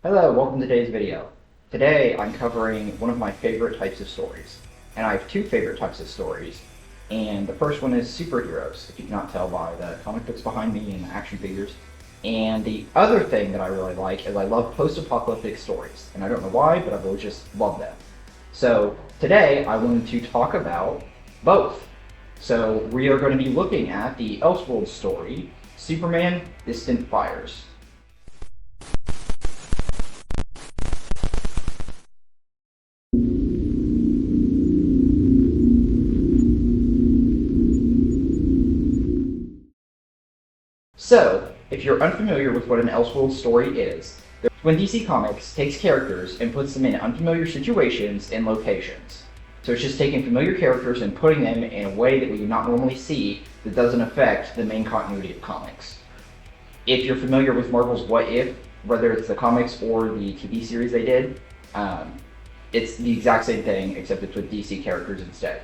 Hello, welcome to today's video. Today I'm covering one of my favorite types of stories. And I have two favorite types of stories. And the first one is superheroes, if you cannot tell by the comic books behind me and the action figures. And the other thing that I really like is I love post-apocalyptic stories. And I don't know why, but I've always just loved them. So today I wanted to talk about both. So we are going to be looking at the Elseworlds story, Superman Distant Fires. So, if you're unfamiliar with what an Elseworlds story is, when DC Comics takes characters and puts them in unfamiliar situations and locations. So it's just taking familiar characters and putting them in a way that we would not normally see that doesn't affect the main continuity of comics. If you're familiar with Marvel's What If, whether it's the comics or the TV series they did, it's the exact same thing except it's with DC characters instead.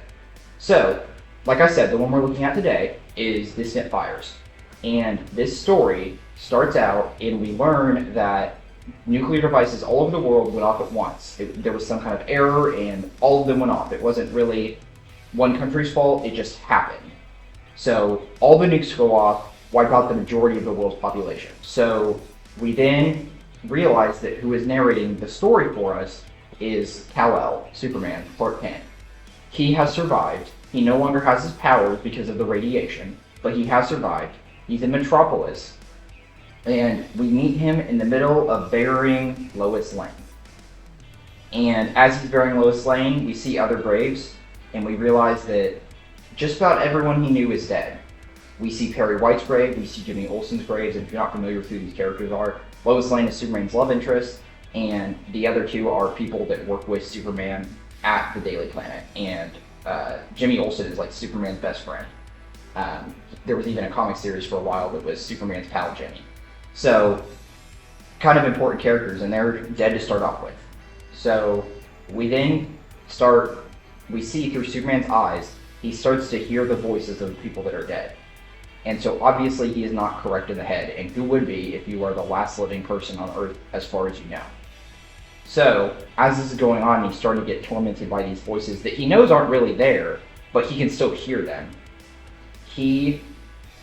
So, like I said, the one we're looking at today is Distant Fires. And this story starts out and we learn that nuclear devices all over the world went off at once. There was some kind of error and all of them went off. It wasn't really one country's fault, it just happened. So all the nukes go off, wipe out the majority of the world's population. So we then realize that who is narrating the story for us is Kal-El, Superman, Clark Kent. He has survived. He no longer has his powers because of the radiation, but he has survived. He's in Metropolis, and we meet him in the middle of burying Lois Lane. And as he's burying Lois Lane, we see other graves, and we realize that just about everyone he knew is dead. We see Perry White's grave, we see Jimmy Olsen's graves, and if you're not familiar with who these characters are, Lois Lane is Superman's love interest, and the other two are people that work with Superman at the Daily Planet, and Jimmy Olsen is like Superman's best friend. There was even a comic series for a while that was Superman's pal Jimmy. So, kind of important characters, and they're dead to start off with. So, we then we see through Superman's eyes, he starts to hear the voices of the people that are dead. And so obviously he is not correct in the head, and who would be if you are the last living person on Earth as far as you know. So, as this is going on, he's starting to get tormented by these voices that he knows aren't really there, but he can still hear them. He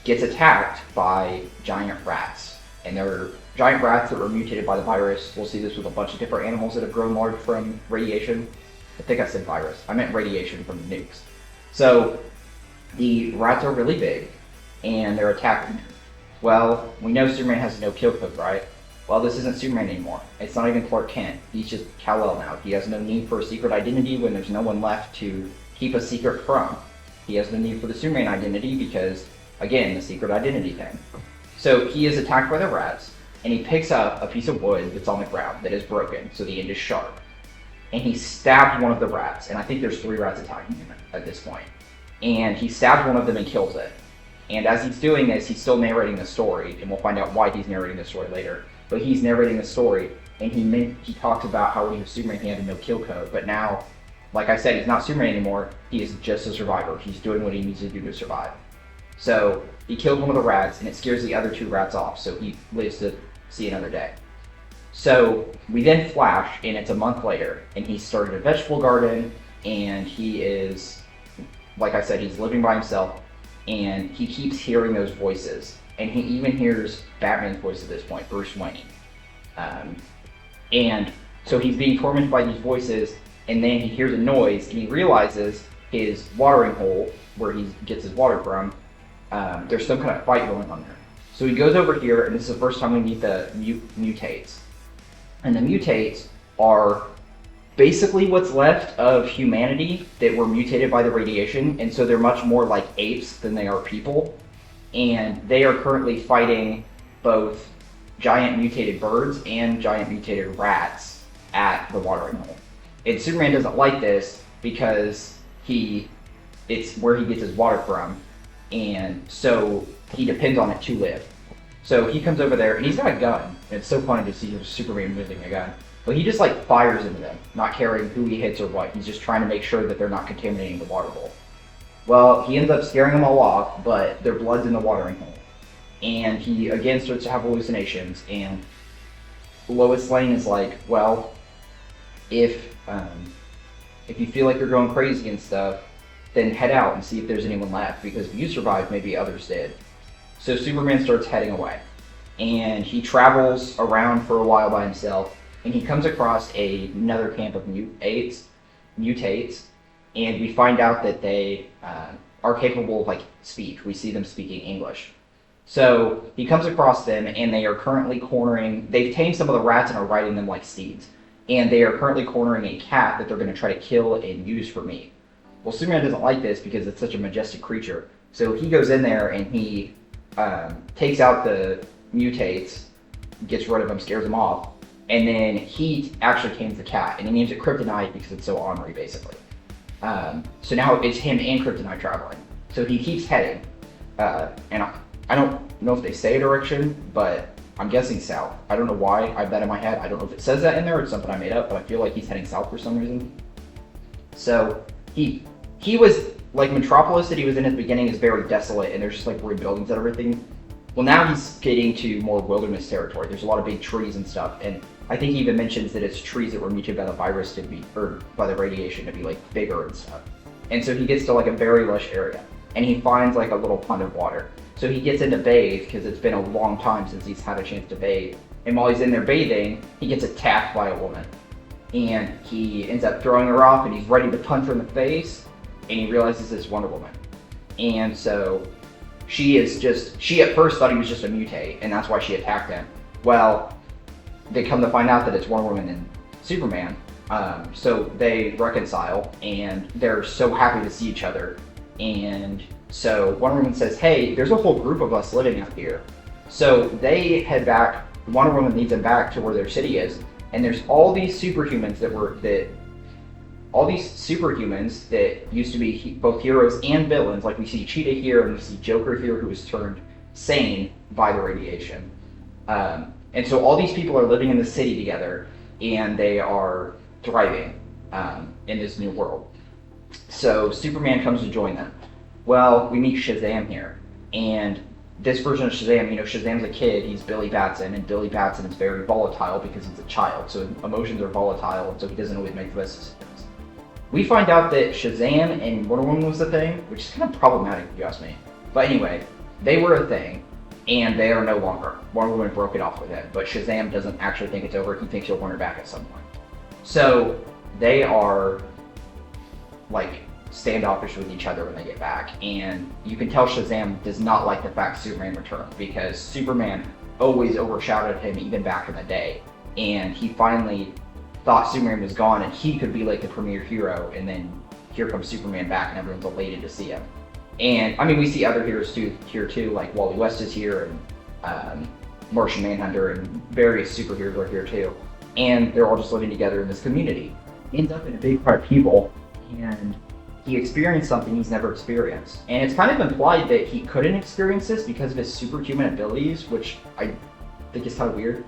gets attacked by giant rats. And they're giant rats that were mutated by the virus. We'll see this with a bunch of different animals that have grown large from radiation. I think I said virus. I meant radiation from the nukes. So the rats are really big, and they're attacking him. Well, we know Superman has no kill code, right? Well, this isn't Superman anymore. It's not even Clark Kent. He's just Kal-El now. He has no need for a secret identity when there's no one left to keep a secret from. He has no need for the Superman identity because, again, the secret identity thing. So he is attacked by the rats, and he picks up a piece of wood that's on the ground that is broken, so the end is sharp. And he stabbed one of the rats, and I think there's 3 rats attacking him at this point. And he stabs one of them and kills it. And as he's doing this, he's still narrating the story, and we'll find out why he's narrating the story later. But he's narrating the story, and he talks about how when he was Superman he had no kill code, but now, like I said, he's not Superman anymore, he is just a survivor. He's doing what he needs to do to survive. So he kills one of the rats, and it scares the other 2 rats off, so he lives to see another day. So we then flash, and it's a month later, and he started a vegetable garden, and he is, like I said, he's living by himself, and he keeps hearing those voices. And he even hears Batman's voice at this point, Bruce Wayne. And so he's being tormented by these voices, and then he hears a noise, and he realizes his watering hole, where he gets his water from, there's some kind of fight going on there. So he goes over here, and this is the first time we meet the mutates. And the mutates are basically what's left of humanity that were mutated by the radiation, and so they're much more like apes than they are people. And they are currently fighting both giant mutated birds and giant mutated rats at the watering hole. And Superman doesn't like this because it's where he gets his water from, and so he depends on it to live. So he comes over there, and he's got a gun. And it's so funny to see Superman moving a gun. But he just like fires into them, not caring who he hits or what. He's just trying to make sure that they're not contaminating the water bowl. Well, he ends up scaring them all off, but their blood's in the watering hole. And he again starts to have hallucinations, and Lois Lane is like, well, if you feel like you're going crazy and stuff, then head out and see if there's anyone left, because if you survived, maybe others did. So Superman starts heading away, and he travels around for a while by himself, and he comes across another camp of mutates, and we find out that they are capable of like speech. We see them speaking English. So he comes across them, and they are currently cornering. They've tamed some of the rats and are riding them like steeds, and they are currently cornering a cat that they're going to try to kill and use for meat. Well, Superman doesn't like this because it's such a majestic creature. So he goes in there and he takes out the mutates, gets rid of them, scares them off, and then he actually tames the cat, and he names it Kryptonite because it's so ornery, basically. So now it's him and Kryptonite traveling. So he keeps heading, and I don't know if they say a direction, but I'm guessing south. I don't know why I have that in my head. I don't know if it says that in there or it's something I made up, but I feel like he's heading south for some reason. So he was like Metropolis that he was in at the beginning is very desolate, and there's just like weird buildings and everything. Well, now he's getting to more wilderness territory. There's a lot of big trees and stuff, and I think he even mentions that it's trees that were mutated by the virus to be, or by the radiation to be like bigger and stuff. And so he gets to like a very lush area, and he finds like a little pond of water. So he gets in to bathe because it's been a long time since he's had a chance to bathe. And while he's in there bathing, he gets attacked by a woman. And he ends up throwing her off, and he's ready to punch her in the face, and he realizes it's Wonder Woman. And so she at first thought he was just a mutate, and that's why she attacked him. Well, they come to find out that it's Wonder Woman and Superman. So they reconcile, and they're so happy to see each other. And so Wonder Woman says, hey, there's a whole group of us living out here. So they head back. Wonder Woman leads them back to where their city is, and there's all these superhumans that used to be both heroes and villains. Like we see Cheetah here, and we see Joker here, who was turned sane by the radiation. And so all these people are living in the city together, and they are thriving in this new world. So Superman comes to join them. Well, we meet Shazam here, and this version of Shazam, Shazam's a kid, he's Billy Batson, and Billy Batson is very volatile because he's a child, so emotions are volatile, and so he doesn't always make the best decisions. We find out that Shazam and Wonder Woman was a thing, which is kind of problematic if you ask me. But anyway, they were a thing, and they are no longer. Wonder Woman broke it off with him, but Shazam doesn't actually think it's over, he thinks he'll want her back at some point. So they are like standoffish with each other when they get back, and you can tell Shazam does not like the fact Superman returned, because Superman always overshadowed him even back in the day, and he finally thought Superman was gone and he could be like the premier hero, and then here comes Superman back and everyone's elated to see him. And I mean, we see other heroes here too, like Wally West is here, and Martian Manhunter, and various superheroes are here too, and they're all just living together in this community. He ends up in a big crowd of people, and he experienced something he's never experienced. And it's kind of implied that he couldn't experience this because of his superhuman abilities, which I think is kind of weird.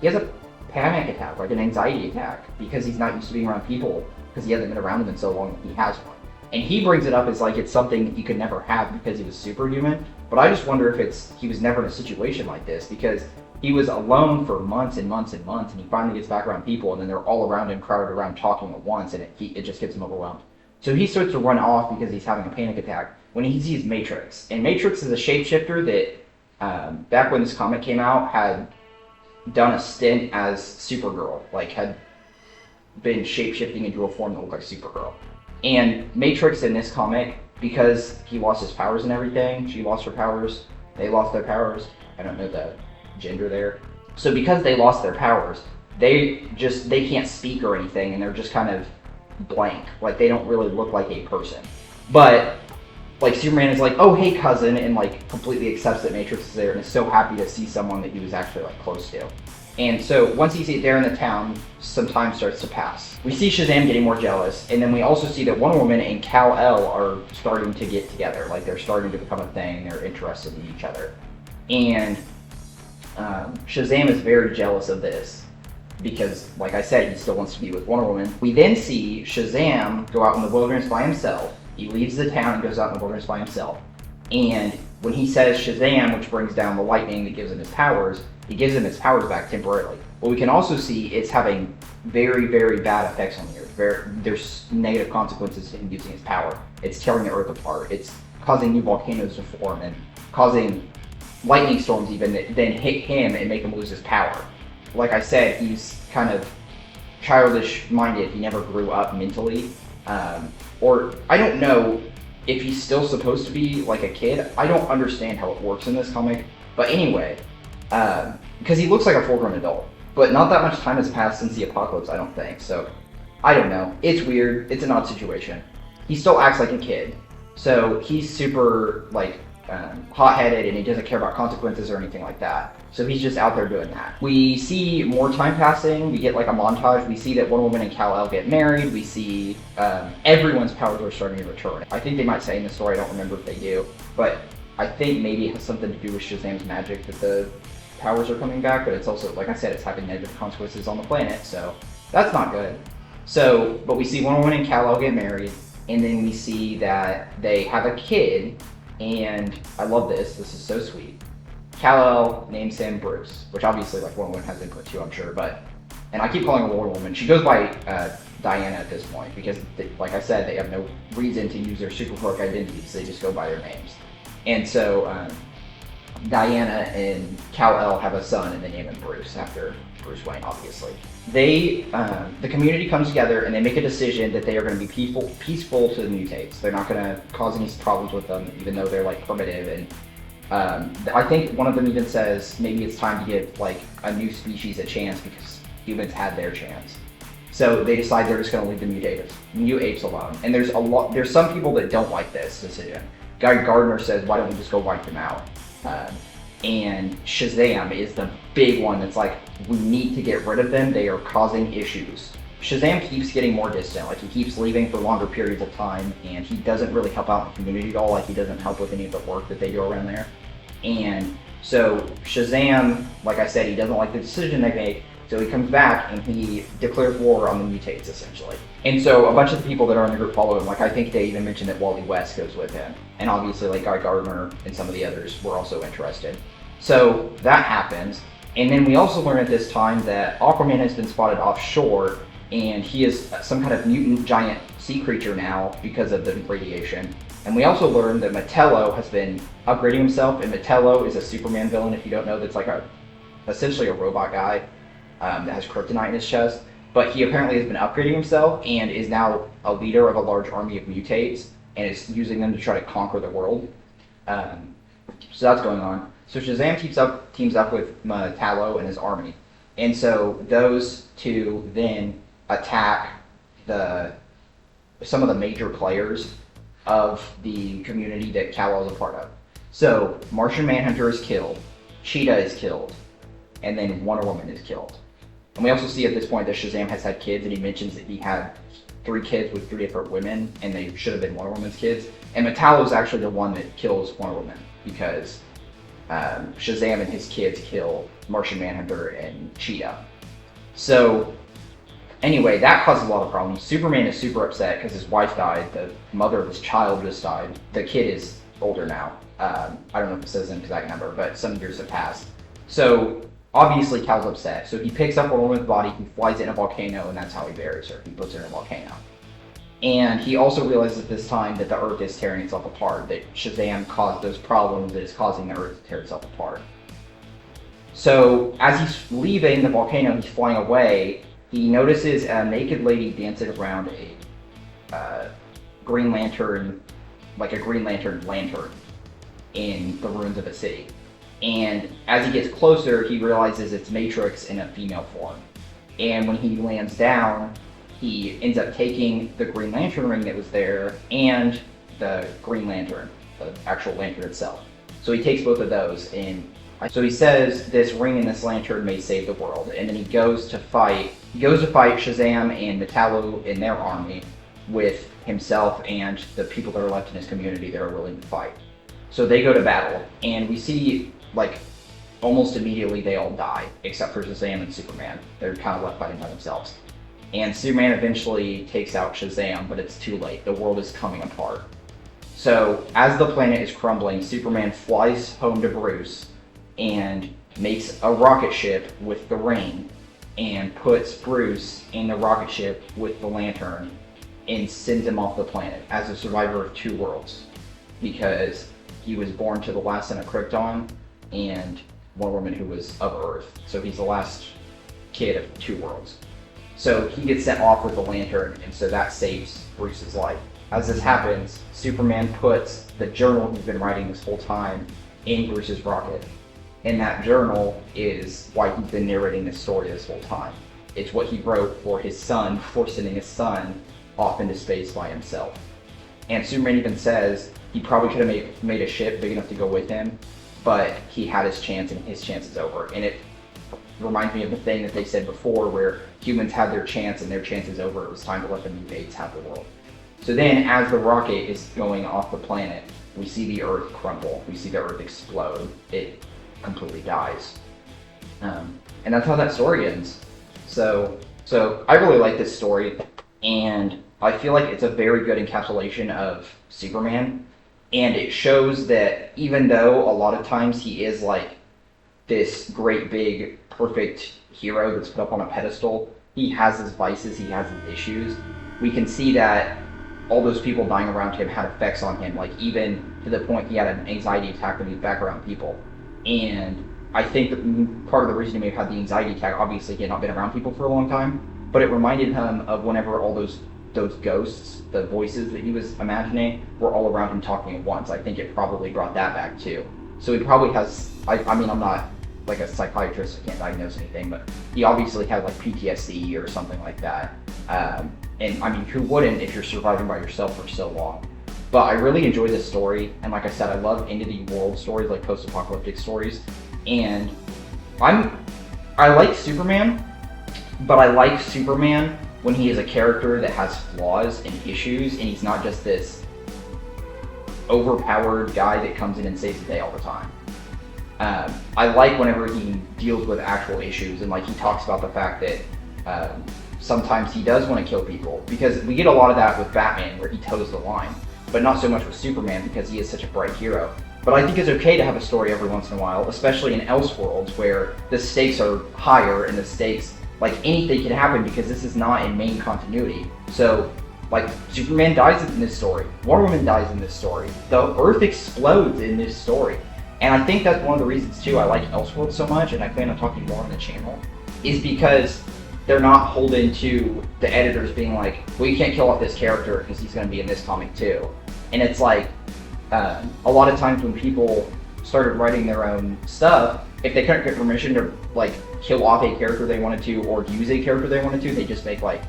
He has a panic attack, like an anxiety attack, because he's not used to being around people, because he hasn't been around them in so long that he has one. And he brings it up as like it's something he could never have because he was superhuman, but I just wonder if he was never in a situation like this, because he was alone for months and months and months, and he finally gets back around people, and then they're all around him, crowded around talking at once, and it just gets him overwhelmed. So he starts to run off because he's having a panic attack when he sees Matrix. And Matrix is a shapeshifter that, back when this comic came out, had done a stint as Supergirl, like had been shapeshifting into a form that looked like Supergirl. And Matrix in this comic, because he lost his powers and everything, she lost her powers, they lost their powers, I don't know the gender there. So because they lost their powers, they can't speak or anything, and they're just kind of blank, like they don't really look like a person. But like Superman is like, oh hey cousin, and like completely accepts that Matrix is there and is so happy to see someone that he was actually like close to. And so once he's there in the town, some time starts to pass. We see Shazam getting more jealous, and then we also see that Wonder Woman and Kal-El are starting to get together, like they're starting to become a thing, they're interested in each other. And Shazam is very jealous of this, because, like I said, he still wants to be with Wonder Woman. We then see Shazam go out in the wilderness by himself. He leaves the town and goes out in the wilderness by himself. And when he says Shazam, which brings down the lightning that gives him his powers, he gives him his powers back temporarily. What we can also see is having very, very bad effects on the Earth. There's negative consequences to him using his power. It's tearing the Earth apart. It's causing new volcanoes to form and causing lightning storms even that then hit him and make him lose his power. Like I said, he's kind of childish-minded. He never grew up mentally. Or I don't know if he's still supposed to be like a kid. I don't understand how it works in this comic. But anyway, because he looks like a full-grown adult. But not that much time has passed since the apocalypse, I don't think. So, I don't know. It's weird. It's an odd situation. He still acts like a kid. So, he's super, like, hot-headed, and he doesn't care about consequences or anything like that. So he's just out there doing that. We see more time passing. We get like a montage. We see that Wonder Woman and Kal-El get married. We see everyone's powers are starting to return. I think they might say in the story, I don't remember if they do, but I think maybe it has something to do with Shazam's magic that the powers are coming back, but it's also, like I said, it's having negative consequences on the planet, so that's not good. So, but we see Wonder Woman and Kal-El get married, and then we see that they have a kid, and I love this. This is so sweet. Kal-El names him Bruce, which obviously like Wonder Woman has input too, I'm sure, but, and I keep calling her Wonder Woman. She goes by Diana at this point because, like I said, they have no reason to use their superheroic identities. They just go by their names. And so Diana and Kal-El have a son, and they name him Bruce after Bruce Wayne, obviously. They, the community comes together and they make a decision that they are going to be peaceful to the mutates. They're not going to cause any problems with them, even though they're like primitive. And I think one of them even says maybe it's time to give like a new species a chance because humans had their chance. So they decide they're just going to leave the mutant apes alone. And there's some people that don't like this decision. Guy Gardner says, why don't we just go wipe them out? And Shazam is the big one that's like, we need to get rid of them. They are causing issues. Shazam keeps getting more distant. Like, he keeps leaving for longer periods of time, and he doesn't really help out the community at all. Like, he doesn't help with any of the work that they do around there. And so Shazam, like I said, he doesn't like the decision they make, so he comes back and he declares war on the mutates, essentially. And so a bunch of the people that are in the group follow him. Like, I think they even mentioned that Wally West goes with him. And obviously, like, Guy Gardner and some of the others were also interested. So that happens. And then we also learn at this time that Aquaman has been spotted offshore, and he is some kind of mutant giant sea creature now because of the radiation. And we also learn that Metello has been upgrading himself, and Metello is a Superman villain, if you don't know, that's like essentially a robot guy that has kryptonite in his chest. But he apparently has been upgrading himself and is now a leader of a large army of mutates and is using them to try to conquer the world. So that's going on. So Shazam teams up with Metallo and his army. And so those two then attack some of the major players of the community that Kal-El is a part of. So Martian Manhunter is killed, Cheetah is killed, and then Wonder Woman is killed. And we also see at this point that Shazam has had kids, and he mentions that he had 3 kids with 3 different women, and they should have been Wonder Woman's kids. And Metallo is actually the one that kills Wonder Woman, because Shazam and his kids kill Martian Manhunter and Cheetah. So anyway, that causes a lot of problems. Superman is super upset because his wife died, the mother of his child just died. The kid is older now. I don't know if it says an exact number, but some years have passed. So obviously Cal's upset. So he picks up a woman's body, he flies it in a volcano, and that's how he buries her. He puts her in a volcano. And he also realizes at this time that the Earth is tearing itself apart, that Shazam caused those problems that is causing the Earth to tear itself apart. So as he's leaving the volcano, he's flying away, he notices a naked lady dancing around a Green Lantern, like a Green Lantern lantern in the ruins of a city. And as he gets closer, he realizes it's Matrix in a female form. And when he lands down, he ends up taking the Green Lantern ring that was there and the Green Lantern, the actual lantern itself. So he takes both of those, and so he says this ring and this lantern may save the world. And then he goes to fight Shazam and Metallo in their army with himself and the people that are left in his community that are willing to fight. So they go to battle, and we see, like, almost immediately they all die, except for Shazam and Superman. They're kind of left fighting by themselves. And Superman eventually takes out Shazam, but it's too late. The world is coming apart. So as the planet is crumbling, Superman flies home to Bruce and makes a rocket ship with the ring and puts Bruce in the rocket ship with the Lantern and sends him off the planet as a survivor of two worlds, because he was born to the last son of Krypton and one woman who was of Earth. So he's the last kid of two worlds. So he gets sent off with the Lantern, and so that saves Bruce's life. As this happens, Superman puts the journal he's been writing this whole time in Bruce's rocket. And that journal is why he's been narrating this story this whole time. It's what he wrote for his son before sending his son off into space by himself. And Superman even says he probably could have made a ship big enough to go with him, but he had his chance and his chance is over. And it reminds me of the thing that they said before where humans had their chance and their chance is over. It was time to let the mutates have the world. So then as the rocket is going off the planet, we see the Earth crumble. We see the Earth explode. It completely dies. And that's how that story ends. So I really like this story, and I feel like it's a very good encapsulation of Superman, and it shows that even though a lot of times he is like this great big perfect hero that's put up on a pedestal, he has his vices, he has his issues. We can see that all those people dying around him had effects on him, like even to the point he had an anxiety attack when he was back around people. And I think that part of the reason he may have had the anxiety attack, obviously he had not been around people for a long time, but it reminded him of whenever all those ghosts, the voices that he was imagining, were all around him talking at once. I think it probably brought that back too. So he probably has, I mean, I'm not like a psychiatrist, I can't diagnose anything, but he obviously had like PTSD or something like that. And I mean, who wouldn't if you're surviving by yourself for so long? But I really enjoy this story, and like I said, I love end of the world stories, like post-apocalyptic stories. And I like Superman, but I like Superman when he is a character that has flaws and issues, and he's not just this overpowered guy that comes in and saves the day all the time. I like whenever he deals with actual issues, and like he talks about the fact that sometimes he does want to kill people, because we get a lot of that with Batman where he toes the line, but not so much with Superman because he is such a bright hero. But I think it's okay to have a story every once in a while, especially in Elseworlds where the stakes are higher and the stakes, like anything can happen because this is not in main continuity. So like Superman dies in this story, Wonder Woman dies in this story, the Earth explodes in this story. And I think that's one of the reasons too I like Elseworlds so much, and I plan on talking more on the channel, is because they're not holding to the editors being like, well, you can't kill off this character because he's going to be in this comic too. And it's like, a lot of times when people started writing their own stuff, if they couldn't get permission to like kill off a character they wanted to or use a character they wanted to, they just make like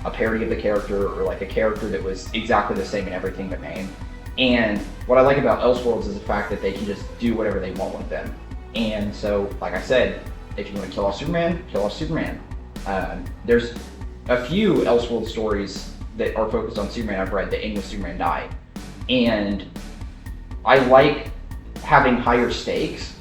a parody of the character or like a character that was exactly the same in everything but name. And what I like about Elseworlds is the fact that they can just do whatever they want with them. And so, like I said, if you want to kill off Superman, kill off Superman. There's a few Elseworlds stories that are focused on Superman I've read that end with Superman dying. And I like having higher stakes,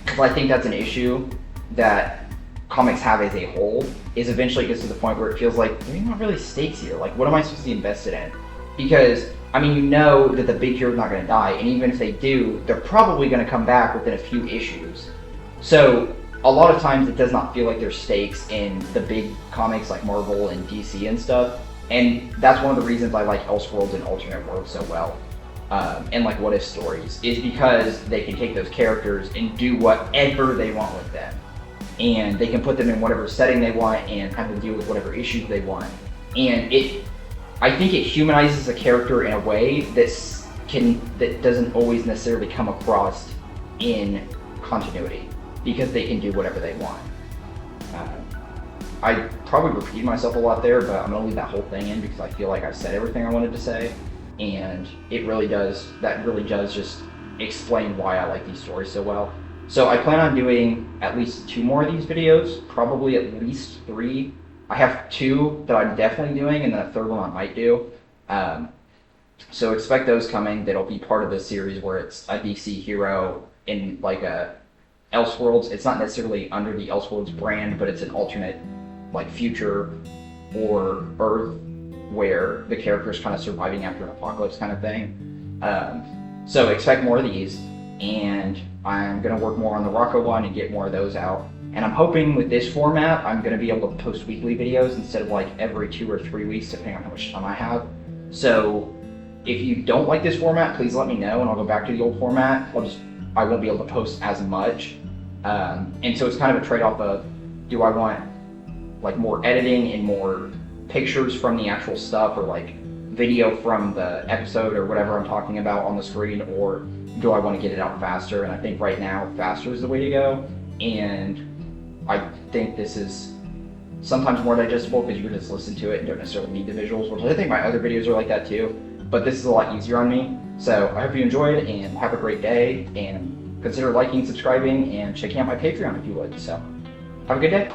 because I think that's an issue that comics have as a whole, is eventually it gets to the point where it feels like there's not really stakes here. Like, what am I supposed to be invested in? Because, I mean, you know that the big hero's not going to die, and even if they do, they're probably going to come back within a few issues. So a lot of times it does not feel like there's stakes in the big comics like Marvel and DC and stuff. And that's one of the reasons I like Elseworlds and Alternate Worlds so well. And like What If stories, is because they can take those characters and do whatever they want with them. And they can put them in whatever setting they want and have them deal with whatever issues they want. And I think it humanizes a character in a way that doesn't always necessarily come across in continuity, because they can do whatever they want. I probably repeated myself a lot there, but I'm gonna leave that whole thing in because I feel like I said everything I wanted to say, and that really does just explain why I like these stories so well. So I plan on doing at least 2 more of these videos, probably at least 3. I have 2 that I'm definitely doing, and then a 3rd one I might do. So expect those coming. That'll be part of the series where it's a DC hero in like a Elseworlds. It's not necessarily under the Elseworlds brand, but it's an alternate like future or Earth where the character is kind of surviving after an apocalypse kind of thing. So expect more of these, and I'm going to work more on the Rocco one and get more of those out. And I'm hoping with this format, I'm going to be able to post weekly videos instead of like every 2 or 3 weeks, depending on how much time I have. So if you don't like this format, please let me know and I'll go back to the old format. I won't be able to post as much. And so it's kind of a trade-off of, do I want like more editing and more pictures from the actual stuff, or like video from the episode or whatever I'm talking about on the screen, or do I want to get it out faster? And I think right now faster is the way to go. And I think this is sometimes more digestible because you can just listen to it and don't necessarily need the visuals, which I think my other videos are like that too. But this is a lot easier on me. So I hope you enjoyed and have a great day, and consider liking, subscribing, and checking out my Patreon if you would. So have a good day.